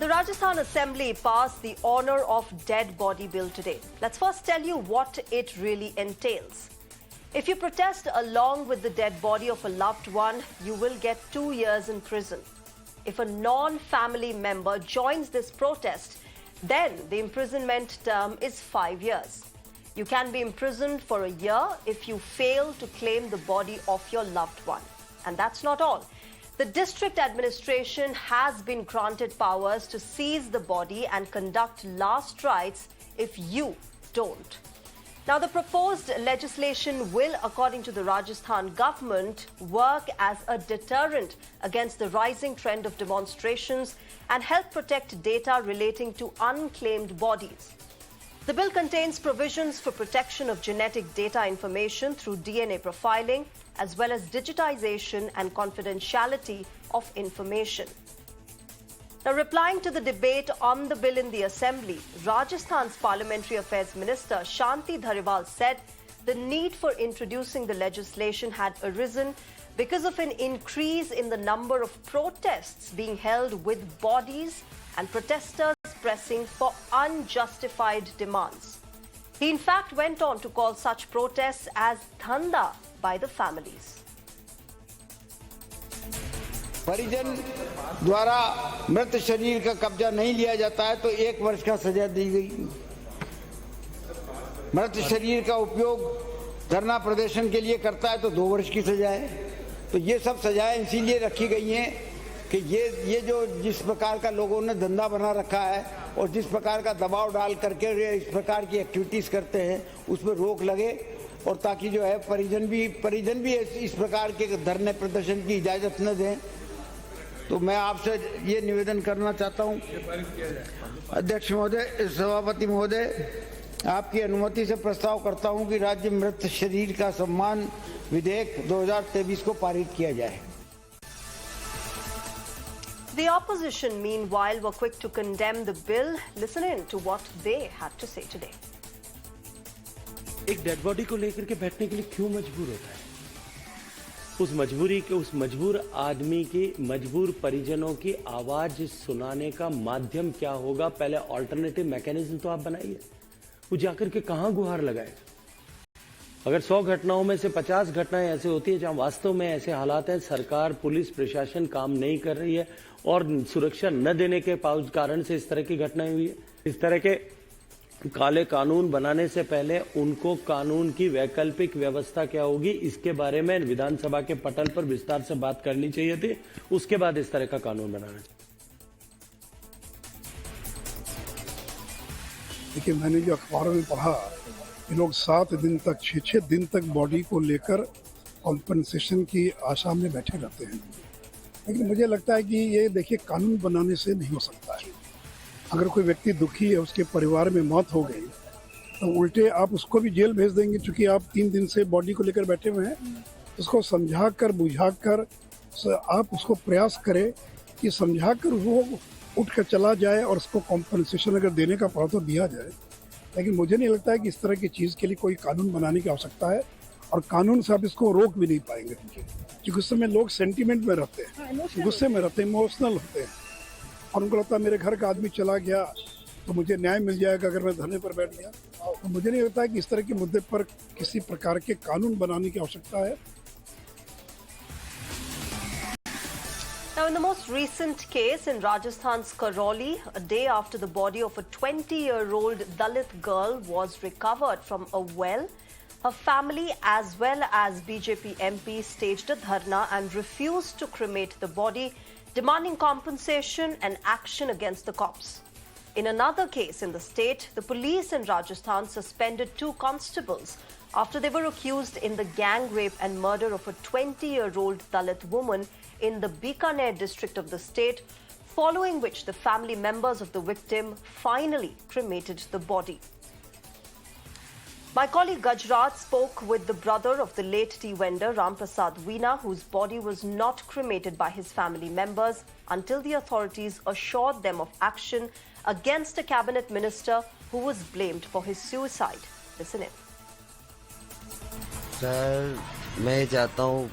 The Rajasthan Assembly passed the Honour of Dead Body Bill today. Let's first tell you what it really entails. If you protest along with the dead body of a loved one, you will get 2 years in prison. If a non-family member joins this protest, then the imprisonment term is 5 years. You can be imprisoned for a year if you fail to claim the body of your loved one. And that's not all. The district administration has been granted powers to seize the body and conduct last rites if you don't. Now, the proposed legislation will, according to the Rajasthan government, work as a deterrent against the rising trend of demonstrations and help protect data relating to unclaimed bodies. The bill contains provisions for protection of genetic data information through DNA profiling, as well as digitization and confidentiality of information. Now, replying to the debate on the bill in the Assembly, Rajasthan's Parliamentary Affairs Minister Shanti Dhariwal said the need for introducing the legislation had arisen because of an increase in the number of protests being held with bodies and protesters pressing for unjustified demands. He in fact went on to call such protests as dhanda by the families. परिजन द्वारा मृत शरीर का कब्जा नहीं लिया जाता है तो 1 वर्ष का सजा दी गई। मृत शरीर का उपयोग धरना प्रदर्शन के लिए करता है तो 2 वर्ष की सजा है। तो ये सब सजाएं इसीलिए रखी गई हैं कि ये जो जिस प्रकार का लोगों ने धंधा बना रखा है और जिस प्रकार का दबाव डाल करके इस प्रकार की एक्टिविटीज करते हैं उस पर रोक लगे और ताकि जो है परिजन भी इस प्रकार के धरने प्रदर्शन की इजाजत न दें। तो मैं आपसे ये निवेदन करना चाहता हूं, अध्यक्ष महोदय, सभापति महोदय, आपकी अनुमति से प्रस्ताव करता हूं कि राज्य मृत शरीर का सम्मान विधेयक 2023 को पारित किया जाए। The opposition, meanwhile, were quick to condemn the bill. Listen in to what they had to say today. एक डेड बॉडी को लेकर के बैठने के लिए क्यों मजबूर होता है? उस मजबूर आदमी की, मजबूर परिजनों की आवाज सुनाने का माध्यम क्या होगा? पहले ऑल्टरनेटिव मैकेनिज्म तो आप बनाइए। वो जाकर के कहां गुहार लगाए? अगर 100 घटनाओं में से 50 घटनाएं ऐसे होती है जहां वास्तव में ऐसे हालात हैं, सरकार, पुलिस, प्रशासन काम नहीं कर रही है और सुरक्षा न देने के कारण से इस तरह की घटनाएं हुई है। इस तरह के काले कानून बनाने से पहले उनको कानून की वैकल्पिक व्यवस्था क्या होगी इसके बारे में विधानसभा के पटल पर विस्तार से बात करनी चाहिए थी। उसके बाद इस तरह का कानून बनाना चाहिए। देखिए, मैंने जो अखबारों में पढ़ा, ये लोग 7 दिन तक, 6 दिन तक बॉडी को लेकर कॉम्पनसेशन की आशा में बैठे रहते हैं। लेकिन मुझे लगता है कि ये देखिए कानून बनाने से नहीं हो सकता है। अगर कोई व्यक्ति दुखी है, उसके परिवार में मौत हो गई, तो उल्टे आप उसको भी जेल भेज देंगे क्योंकि आप 3 दिन से बॉडी को लेकर बैठे हुए हैं। उसको समझाकर बुझाकर आप उसको प्रयास करें कि समझाकर वो उठ कर चला जाए और उसको कॉम्पनसेशन अगर देने का पड़ा तो दिया जाए। लेकिन मुझे नहीं लगता है कि इस तरह की चीज़ के लिए कोई कानून बनाने की आवश्यकता है और कानून से आप इसको रोक भी नहीं पाएंगे क्योंकि उस समय लोग सेंटीमेंट में रहते हैं, गुस्से में रहते हैं, इमोशनल होते हैं और उनको लगता है मेरे घर का आदमी चला गया तो मुझे न्याय मिल जाएगा अगर मैं धरने पर बैठ गया। तो मुझे नहीं लगता है कि इस तरह के मुद्दे पर किसी प्रकार के कानून बनाने की आवश्यकता है। Now, in the most recent case in Rajasthan's Karoli, a day after the body of a 20-year-old Dalit girl was recovered from a well, her family as well as BJP MP staged a dharna and refused to cremate the body, demanding compensation and action against the cops. In another case in the state, the police in Rajasthan suspended 2 constables after they were accused in the gang rape and murder of a 20-year-old Dalit woman in the Bikaner district of the state, following which the family members of the victim finally cremated the body. My colleague Gajrat spoke with the brother of the late tea vendor Ram Prasad Veena, whose body was not cremated by his family members until the authorities assured them of action against a cabinet minister who was blamed for his suicide. Listen in. Sir, मैं चाहता हूँ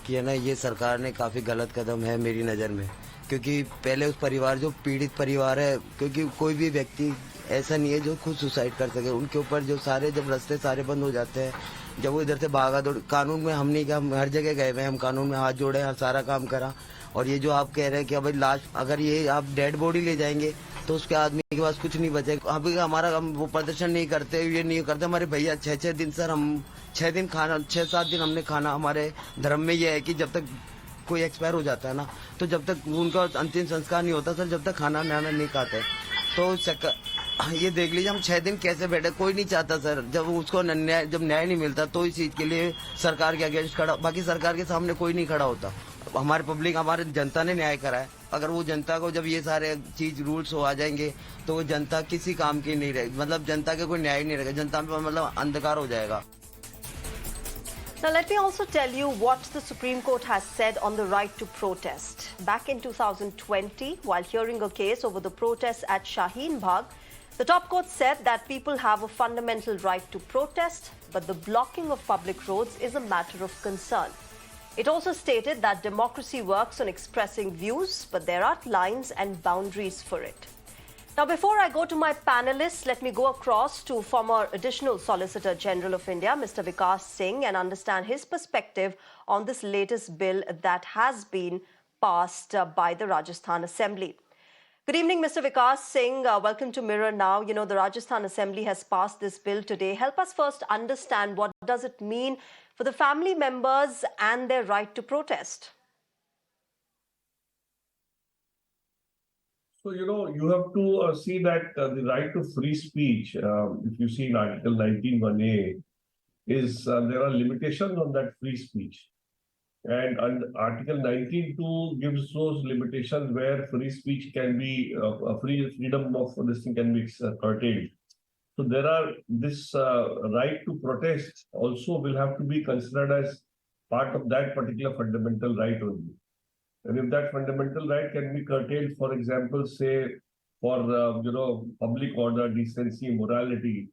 कि है ना, ये सरकार ने काफ़ी गलत कदम है मेरी नज़र में क्योंकि पहले उस परिवार जो पीड़ित परिवार है, क्योंकि कोई भी व्यक्ति ऐसा नहीं है जो खुद सुसाइड कर सके, उनके ऊपर जो सारे जब रास्ते सारे बंद हो जाते हैं, जब वो इधर से भागा दौड़, कानून में हम नहीं, हम हर जगह गए हुए, हम कानून में हाथ जोड़े, हर सारा काम करा, और ये जो आप कह रहे हैं कि भाई लाश अगर ये आप डेड बॉडी ले जाएंगे तो उसके आदमी के पास कुछ नहीं बचेगा। अभी हमारा हम वो प्रदर्शन नहीं करते, ये नहीं करते, हमारे भैया 6-6 दिन सर, हम 6 दिन खाना, 6-7 दिन हमने खाना, हमारे धर्म में ये है कि जब तक कोई एक्सपायर हो जाता है ना, तो जब तक उनका अंतिम संस्कार नहीं होता सर, जब तक खाना नाना नहीं खाते। तो ये देख लीजिए हम 6 दिन कैसे बैठे, कोई नहीं चाहता सर, जब उसको जब न्याय नहीं मिलता तो इस चीज के लिए सरकार के अगेंस्ट खड़ा, बाकी सरकार के सामने कोई नहीं खड़ा होता। हमारे पब्लिक, हमारे जनता ने न्याय करा है, अगर वो जनता को जब ये सारे चीज रूल्स हो आ जाएंगे तो वो जनता किसी काम की नहीं रहेगी, मतलब जनता के कोई न्याय नहीं रहेगा, जनता में मतलब अंधकार हो जाएगा। Now, let me also tell you what the Supreme Court has said on the right to protest. Back in 2020, while hearing a case over the protests at Shaheen Bagh, the top court said that people have a fundamental right to protest, but the blocking of public roads is a matter of concern. It also stated that democracy works on expressing views, but there are lines and boundaries for it. Now, before I go to my panelists, let me go across to former Additional Solicitor General of India, Mr. Vikas Singh, and understand his perspective on this latest bill that has been passed by the Rajasthan Assembly. Good evening, Mr. Vikas Singh. Welcome to Mirror Now. You know, the Rajasthan Assembly has passed this bill today. Help us first understand what does it mean for the family members and their right to protest. So, you have to see that the right to free speech, if you see in Article 19(1)(a), is there are limitations on that free speech. And Article 19(2) gives those limitations where free speech can be, freedom of this thing can be curtailed. So there are this right to protest also will have to be considered as part of that particular fundamental right only. And if that fundamental right can be curtailed, for example, say for public order, decency, morality,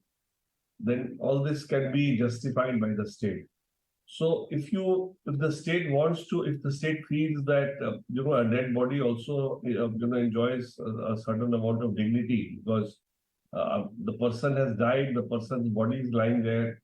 then all this can be justified by the state. So if the state wants to, if the state feels that a dead body also enjoys a certain amount of dignity because the person has died, the person's body is lying there,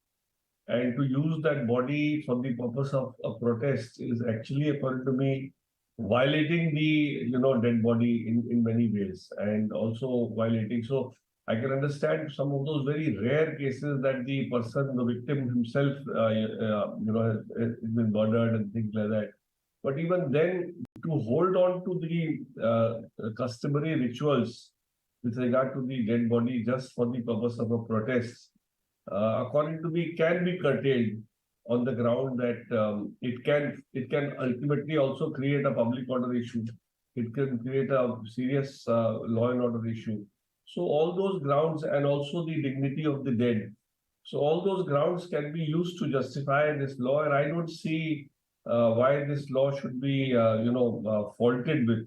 and to use that body for the purpose of a protest is actually, according to me, violating the dead body in many ways, and also violating. So I can understand some of those very rare cases that the person, the victim himself, has been murdered and things like that. But even then, to hold on to the customary rituals with regard to the dead body just for the purpose of a protest, according to me, can be curtailed on the ground that it can ultimately also create a public order issue. It can create a serious law and order issue. So all those grounds, and also the dignity of the dead. So all those grounds can be used to justify this law, and I don't see why this law should be faulted with,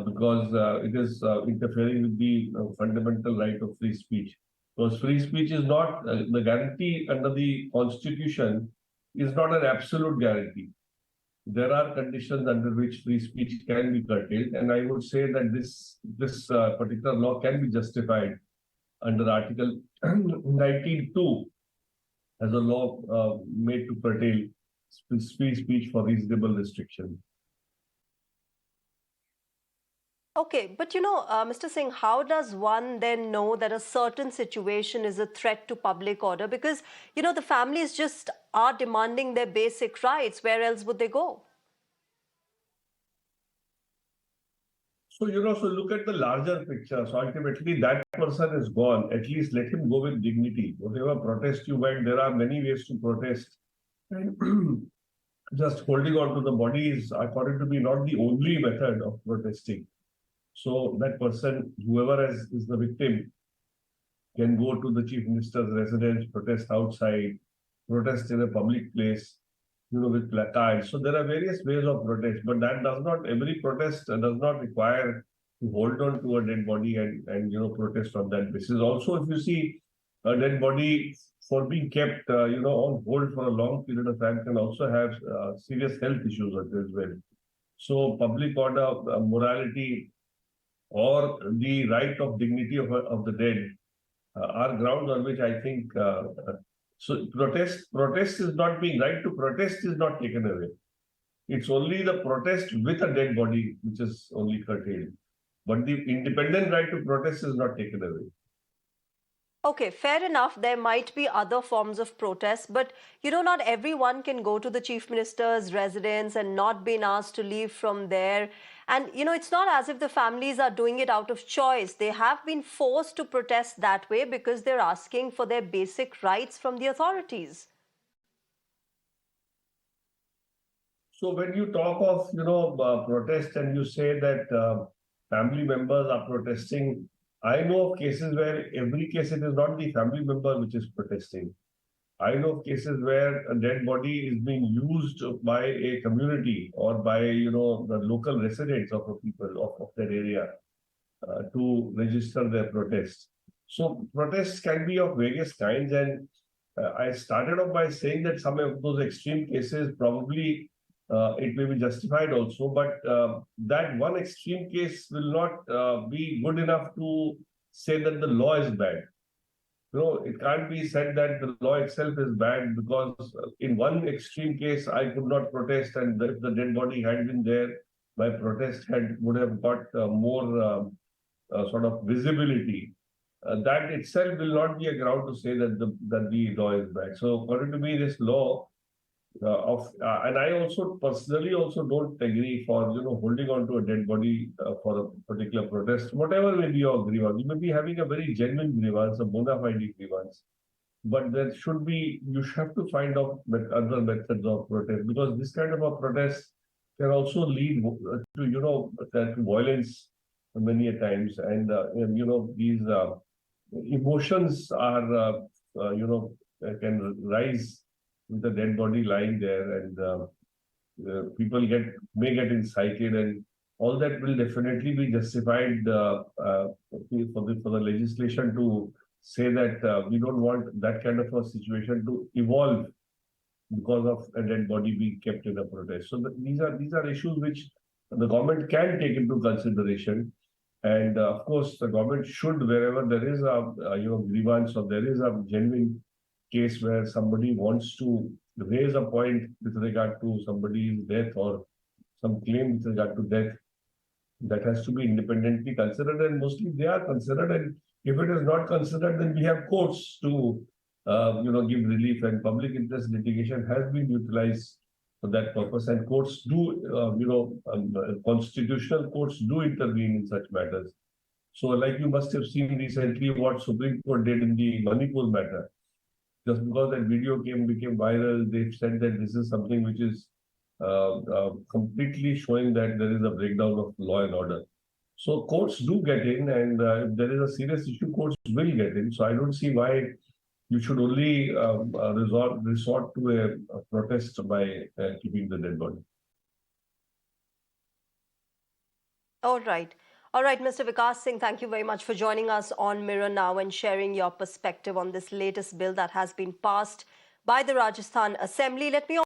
because it is interfering with the fundamental right of free speech. Because free speech is not, the guarantee under the Constitution is not an absolute guarantee. There are conditions under which free speech can be curtailed, and I would say that this particular law can be justified under Article 19(2) as a law made to curtail free speech for reasonable restriction. Okay, but Mr. Singh, how does one then know that a certain situation is a threat to public order? Because, the families just are demanding their basic rights. Where else would they go? So, so look at the larger picture. So ultimately that person is gone. At least let him go with dignity. Whatever protest you went, there are many ways to protest. And just holding on to the body is, according to me, not the only method of protesting. So that person, whoever is the victim, can go to the chief minister's residence, protest outside, protest in a public place, with placards. So there are various ways of protest, but that does not, every protest does not require to hold on to a dead body and protest on that basis. Also, if you see a dead body for being kept, on hold for a long period of time can also have serious health issues as well. So public order, morality, or the right of dignity of the dead are grounds on which I think so protest is not being right to protest is not taken away. It's only the protest with a dead body which is only curtailed. But the independent right to protest is not taken away. Okay, fair enough. There might be other forms of protest, but not everyone can go to the chief minister's residence and not being asked to leave from there. And, it's not as if the families are doing it out of choice. They have been forced to protest that way because they're asking for their basic rights from the authorities. So when you talk of, protest and you say that family members are protesting, I know of cases where every case it is not the family member which is protesting. I know of cases where a dead body is being used by a community or by, the local residents of the people of that area to register their protest. So protests can be of various kinds, and I started off by saying that some of those extreme cases probably it may be justified also, but that one extreme case will not be good enough to say that the law is bad. It can't be said that the law itself is bad because in one extreme case I could not protest, and if the dead body had been there, my protest would have got more sort of visibility. That itself will not be a ground to say that the law is bad. So according to me, this law and I also personally also don't agree for holding on to a dead body for a particular protest, whatever may be your grievance. You may be having a very genuine grievance, a bona fide grievance, but there should be you have to find out other methods of protest, because this kind of a protest can also lead to to violence many a times, and these emotions are can rise with the dead body lying there, and people may get incited, and all that will definitely be justified for the legislation to say that we don't want that kind of a situation to evolve because of a dead body being kept in a protest. So these are issues which the government can take into consideration, and of course the government should, wherever there is a grievance or there is a genuine case where somebody wants to raise a point with regard to somebody's death or some claim with regard to death, that has to be independently considered, and mostly they are considered. And if it is not considered, then we have courts to give relief, and public interest litigation has been utilized for that purpose, and courts do constitutional courts do intervene in such matters. So like you must have seen recently what Supreme Court did in the Manipur matter. Just because that video became viral, they've said that this is something which is completely showing that there is a breakdown of law and order. So courts do get in, and if there is a serious issue, courts will get in. So I don't see why you should only resort to a protest by keeping the dead body. All right. All right, Mr. Vikas Singh, thank you very much for joining us on Mirror Now and sharing your perspective on this latest bill that has been passed by the Rajasthan Assembly. Let me